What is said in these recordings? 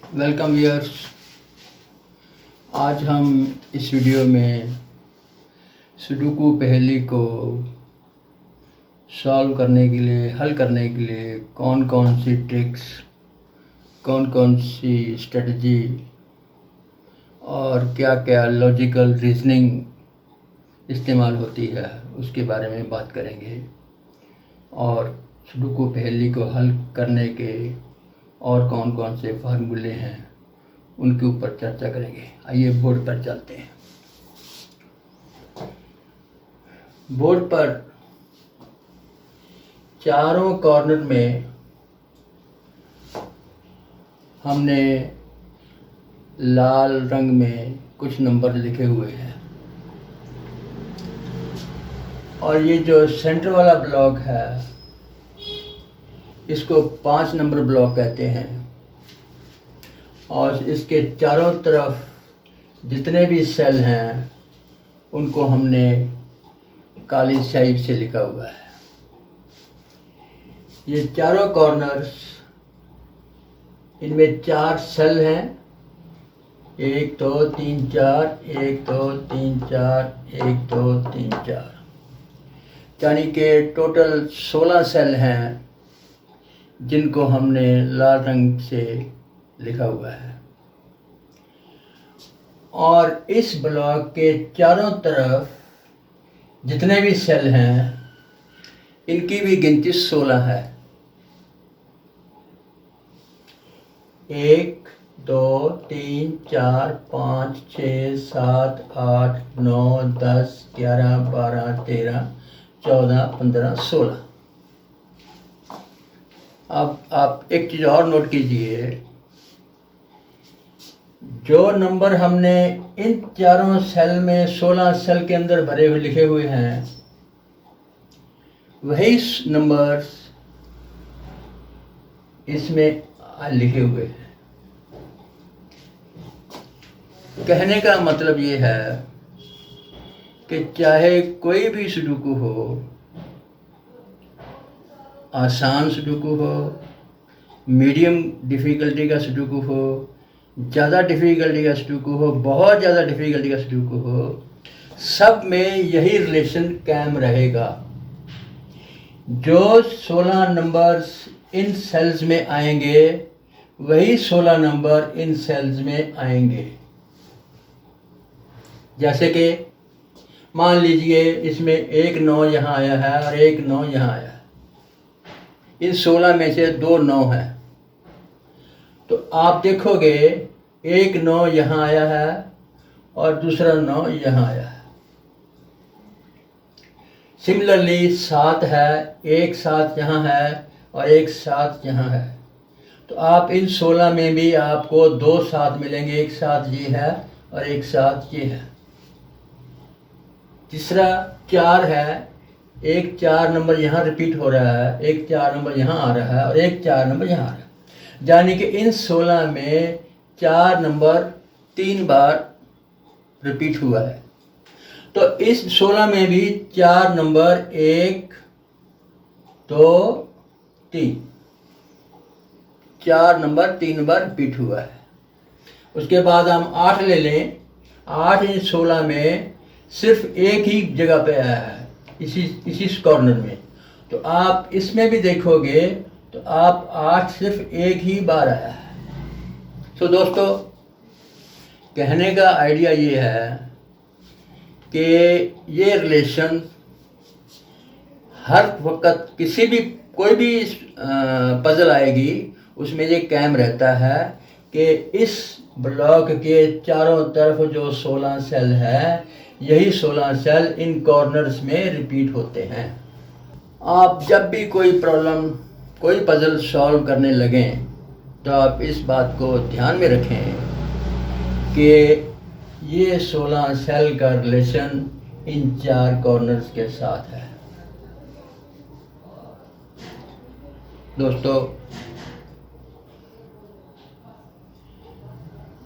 Welcome viewers. आज हम इस वीडियो में सुडोकू पहेली को सॉल्व करने के लिए, हल करने के लिए कौन कौन सी ट्रिक्स, कौन कौन सी स्ट्रेटजी और क्या क्या लॉजिकल रीजनिंग इस्तेमाल होती है उसके बारे में बात करेंगे और सुडोकू पहेली को हल करने के और कौन कौन से फार्मूले हैं उनके ऊपर चर्चा करेंगे। आइए बोर्ड पर चलते हैं। बोर्ड पर चारों कॉर्नर में हमने लाल रंग में कुछ नंबर लिखे हुए हैं और ये जो सेंटर वाला ब्लॉक है इसको 5 नंबर ब्लॉक कहते हैं और इसके चारों तरफ जितने भी सेल हैं उनको हमने काली स्याही से लिखा हुआ है। ये चारों कॉर्नर्स, इनमें 4 सेल हैं, 1 2 3 4, 1 2 3 4, 1 2 3 4, यानी कि टोटल 16 सेल हैं जिनको हमने लाल रंग से लिखा हुआ है। और इस ब्लॉक के चारों तरफ जितने भी सेल हैं इनकी भी गिनती 16 है। 1 2 3 4 5 6 7 8 9 10 11 12 13 14 15 16। अब आप एक चीज़ और नोट कीजिए, जो नंबर हमने इन चारों सेल में 16 सेल के अंदर भरे हुए लिखे हुए हैं वही नंबर्स इसमें लिखे हुए हैं। कहने का मतलब ये है कि चाहे कोई भी सुडोकू हो, आसान सुडोकू हो, मीडियम डिफ़िकल्टी का सुडोकू हो, ज़्यादा डिफ़िकल्टी का सुडोकू हो, बहुत ज़्यादा डिफ़िकल्टी का सुडोकू हो, सब में यही रिलेशन कायम रहेगा। जो 16 नंबर्स इन सेल्स में आएंगे वही 16 नंबर इन सेल्स में आएंगे। जैसे कि मान लीजिए इसमें 1 9 यहाँ आया है और 1 9 यहाँ आया है, इन 16 में से 2 9 हैं, तो आप देखोगे 1 9 यहाँ आया है और दूसरा 9 यहाँ आया है। सिमिलरली 7 है, 1 7 यहाँ है और 1 7 यहाँ है, तो आप इन 16 में भी आपको 2 7 मिलेंगे, 1 7 ये है और 1 7 ये है। तीसरा 4 है, 1 4 नंबर यहाँ रिपीट हो रहा है, 1 4 नंबर यहाँ आ रहा है और 1 4 नंबर यहाँ आ रहा है, यानी कि इन 16 में 4 नंबर 3 बार रिपीट हुआ है। तो इस 16 में भी 4 नंबर 1 2 3, 4 नंबर 3 बार रिपीट हुआ है। उसके बाद हम 8 ले लें, 8 इन 16 में सिर्फ एक ही जगह पे आया है, इसी कॉर्नर में, तो आप इसमें भी देखोगे तो आप 8 सिर्फ एक ही बार आया है। तो दोस्तों, कहने का आइडिया ये है कि ये रिलेशन हर वक्त किसी भी कोई भी पजल आएगी उसमें ये कायम रहता है कि इस ब्लॉक के चारों तरफ जो 16 सेल है यही 16 सेल इन कॉर्नर्स में रिपीट होते हैं। आप जब भी कोई प्रॉब्लम, कोई पजल सॉल्व करने लगें तो आप इस बात को ध्यान में रखें कि ये 16 सेल का रिलेशन इन 4 कॉर्नर्स के साथ है। दोस्तों,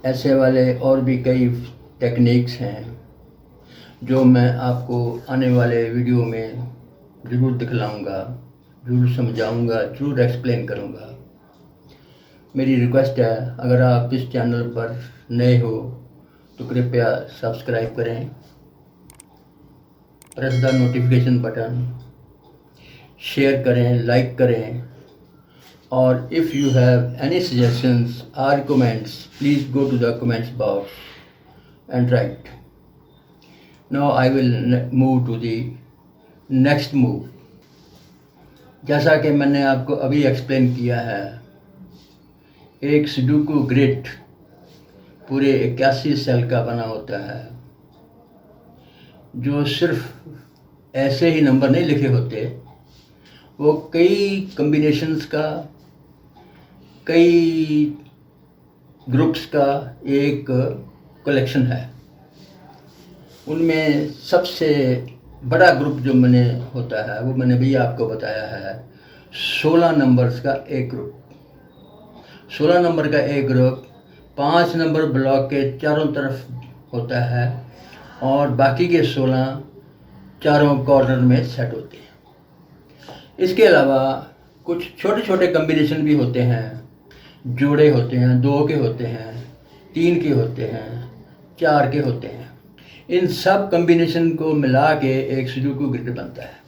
ऐसे वाले और भी कई टेक्निक्स हैं जो मैं आपको आने वाले वीडियो में ज़रूर दिखलाऊंगा, ज़रूर समझाऊंगा, ज़रूर एक्सप्लेन करूंगा। मेरी रिक्वेस्ट है, अगर आप इस चैनल पर नए हो तो कृपया सब्सक्राइब करें, press the notification button, share करें, लाइक करें, और if you have any suggestions और comments please go to the comments box and right. Now I will move to the next move. जैसा कि मैंने आपको अभी एक्सप्लेन किया है, एक सुडोकू ग्रिड पूरे 81 सेल का बना होता है, जो सिर्फ ऐसे ही नंबर नहीं लिखे होते, वो कई कम्बिनेशंस का, कई ग्रुप्स का एक कलेक्शन है. उनमें सबसे बड़ा ग्रुप जो मैंने होता है वो मैंने भी आपको बताया है, 16 नंबर्स का एक ग्रुप. 16 नंबर का एक ग्रुप 5 नंबर ब्लॉक के चारों तरफ होता है और बाकी के 16 चारों कॉर्नर में सेट होते हैं. इसके अलावा कुछ छोटे छोटे कम्बिनेशन भी होते हैं, जोड़े होते हैं, 2 के होते हैं, 3 के होते हैं, 4 के होते हैं. इन सब कम्बिनेशन को मिला के एक सुडोकू ग्रिड बनता है.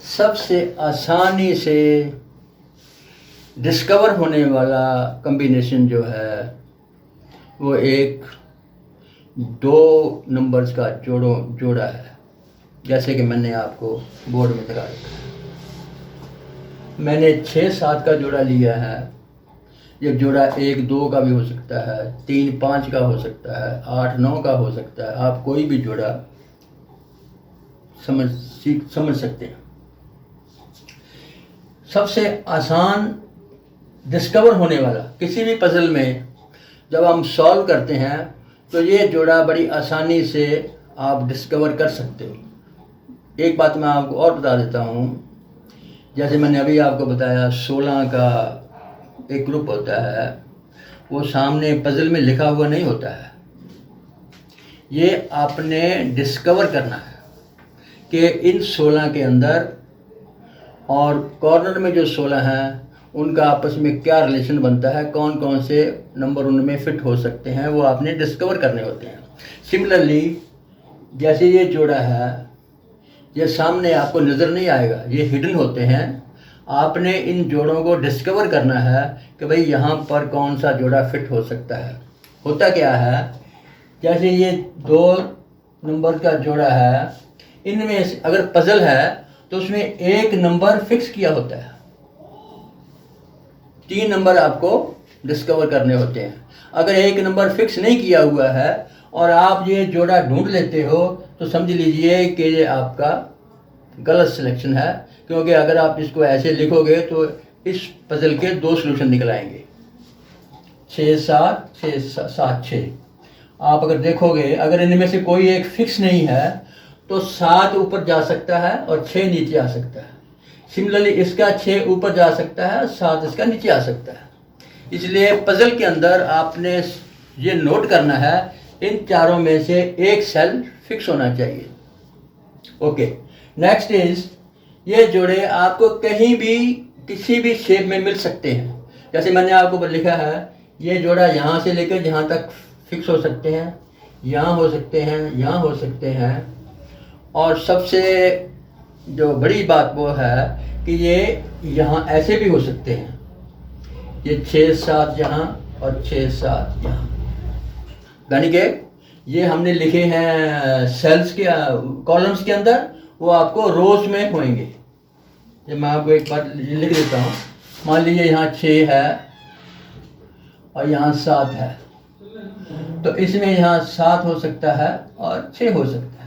सबसे आसानी से डिस्कवर होने वाला कम्बिनेशन जो है वो एक 2 नंबर्स का जोड़ा है, जैसे कि मैंने आपको बोर्ड में दिखा रखा है. मैंने 6-7 का जोड़ा लिया है. ये जोड़ा 1-2 का भी हो सकता है, 3-5 का हो सकता है, 8-9 का हो सकता है. आप कोई भी जोड़ा समझ सकते हैं. सबसे आसान डिस्कवर होने वाला किसी भी पजल में जब हम सॉल्व करते हैं तो ये जोड़ा बड़ी आसानी से आप डिस्कवर कर सकते हो. एक बात मैं आपको और बता देता हूँ, जैसे मैंने अभी आपको बताया 16 का एक ग्रुप होता है, वो सामने पजल में लिखा हुआ नहीं होता है. ये आपने डिस्कवर करना है कि इन 16 के अंदर और कॉर्नर में जो 16 हैं उनका आपस में क्या रिलेशन बनता है, कौन कौन से नंबर उनमें फिट हो सकते हैं, वो आपने डिस्कवर करने होते हैं. सिमिलरली जैसे ये जोड़ा है, ये सामने आपको नज़र नहीं आएगा, ये हिडन होते हैं. आपने इन जोड़ों को डिस्कवर करना है कि भाई यहाँ पर कौन सा जोड़ा फिट हो सकता है. होता क्या है, जैसे ये 2 नंबर का जोड़ा है, इनमें से अगर पजल है तो उसमें एक नंबर फिक्स किया होता है, 3 नंबर आपको डिस्कवर करने होते हैं. अगर एक नंबर फिक्स नहीं किया हुआ है और आप ये जोड़ा ढूंढ लेते हो तो समझ लीजिए कि ये आपका गलत सिलेक्शन है, क्योंकि अगर आप इसको ऐसे लिखोगे तो इस पजल के 2 सॉल्यूशन निकल आएंगे, 6-7, 6-7, 6. आप अगर देखोगे, अगर इनमें से कोई एक फिक्स नहीं है तो 7 ऊपर जा सकता है और 6 नीचे आ सकता है. सिमिलरली इसका 6 ऊपर जा सकता है, 7 इसका नीचे आ सकता है. इसलिए पजल के अंदर आपने ये नोट करना है, इन चारों में से एक सेल फिक्स होना चाहिए. ओके, नेक्स्ट इज, ये जोड़े आपको कहीं भी किसी भी शेप में मिल सकते हैं. जैसे मैंने आपको लिखा है, ये जोड़ा यहाँ से लेकर जहाँ तक फिक्स हो सकते हैं, यहाँ हो सकते हैं, यहाँ हो सकते हैं. और सबसे जो बड़ी बात वो है कि ये यहाँ ऐसे भी हो सकते हैं, ये 6-7 यहाँ और 6-7 यहाँ. यानी कि ये हमने लिखे हैं सेल्स के कॉलम्स के अंदर, वो आपको रोज में होंगे. ये मैं आपको एक बार लिख देता हूँ. मान लीजिए यहाँ 6 है और यहाँ 7 है, तो इसमें यहाँ 7 हो सकता है और 6 हो सकता है.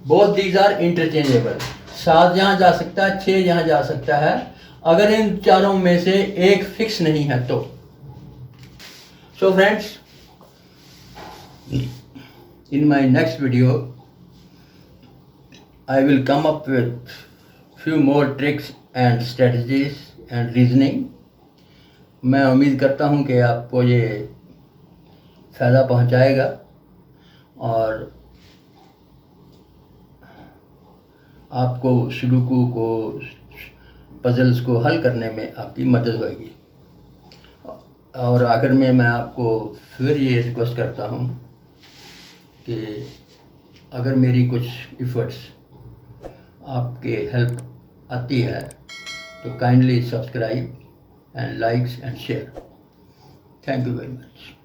Both these are interchangeable. 7 यहाँ जा सकता है, 6 यहाँ जा सकता है, अगर इन चारों में से एक फिक्स नहीं है तो. So friends, in my next video I will come up with few more tricks and strategies and reasoning. मैं उम्मीद करता हूँ कि आपको ये फ़ायदा पहुँचाएगा और आपको सुडोकू को पजल्स को हल करने में आपकी मदद होगी। और आखिर में मैं आपको फिर ये रिक्वेस्ट करता हूँ कि अगर मेरी कुछ एफर्ट्स आपके हेल्प आती है तो kindly subscribe and likes and share. Thank you very much.